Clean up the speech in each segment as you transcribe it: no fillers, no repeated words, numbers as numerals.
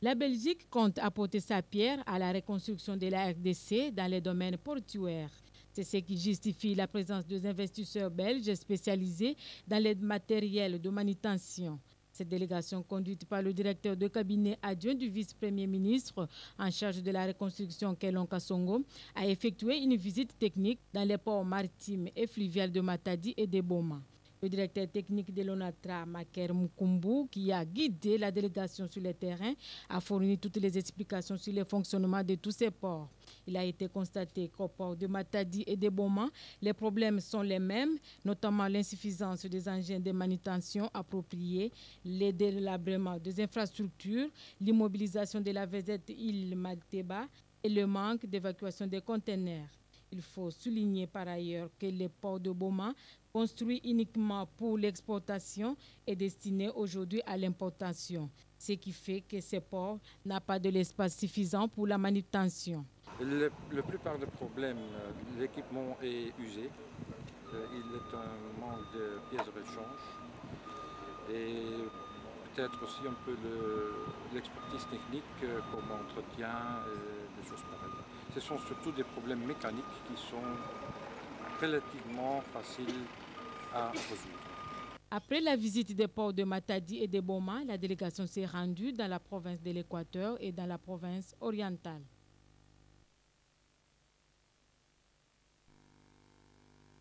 La Belgique compte apporter sa pierre à la reconstruction de la RDC dans les domaines portuaires. C'est ce qui justifie la présence des investisseurs belges spécialisés dans les matériels de manutention. Cette délégation, conduite par le directeur de cabinet adjoint du vice-premier ministre en charge de la reconstruction, Kelon Kassongo, a effectué une visite technique dans les ports maritimes et fluviales de Matadi et de Boma. Le directeur technique de l'ONATRA, Maker Mukumbu, qui a guidé la délégation sur le terrain, a fourni toutes les explications sur le fonctionnement de tous ces ports. Il a été constaté qu'au port de Matadi et de Boma, les problèmes sont les mêmes, notamment l'insuffisance des engins de manutention appropriés, le délabrement des infrastructures, l'immobilisation de la vedette île Malteba et le manque d'évacuation des conteneurs. Il faut souligner par ailleurs que le port de Boma, construit uniquement pour l'exportation, est destiné aujourd'hui à l'importation, ce qui fait que ce port n'a pas de l'espace suffisant pour la manutention. La plupart des problèmes, l'équipement est usé, il est un manque de pièces de rechange et peut-être aussi un peu l'expertise technique comme l'entretien et des choses pareilles. Ce sont surtout des problèmes mécaniques qui sont relativement faciles à résoudre. Après la visite des ports de Matadi et de Boma, la délégation s'est rendue dans la province de l'Équateur et dans la province orientale.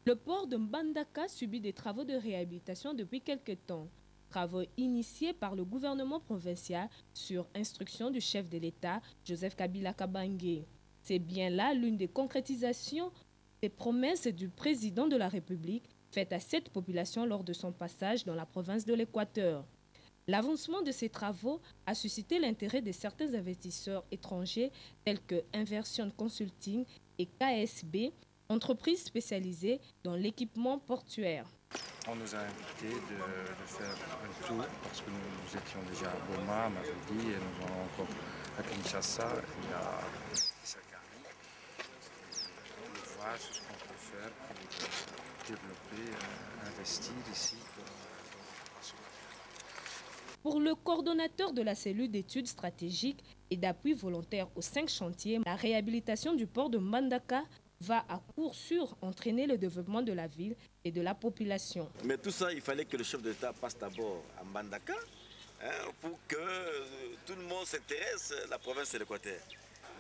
Le port de Mbandaka subit des travaux de réhabilitation depuis quelques temps. Travaux initiés par le gouvernement provincial sur instruction du chef de l'État, Joseph Kabila Kabange. C'est bien là l'une des concrétisations des promesses du président de la République faites à cette population lors de son passage dans la province de l'Équateur. L'avancement de ces travaux a suscité l'intérêt de certains investisseurs étrangers tels que Inversion Consulting et KSB, entreprises spécialisées dans l'équipement portuaire. On nous a invités de faire un tour parce que nous étions déjà à Boma, à Matadi et nous allons encore à Kinshasa et à Isakari. On veut voir ce qu'on peut faire pour développer, investir ici. Pour le coordonnateur de la cellule d'études stratégiques et d'appui volontaire aux 5 chantiers, la réhabilitation du port de Mbandaka va à court sûr entraîner le développement de la ville et de la population. Mais tout ça, il fallait que le chef de l'État passe d'abord à Mbandaka pour que tout le monde s'intéresse à la province de l'Équateur.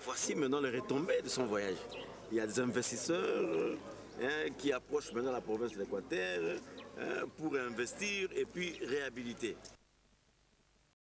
Voici maintenant les retombées de son voyage. Il y a des investisseurs qui approchent maintenant la province de l'Équateur pour investir et puis réhabiliter.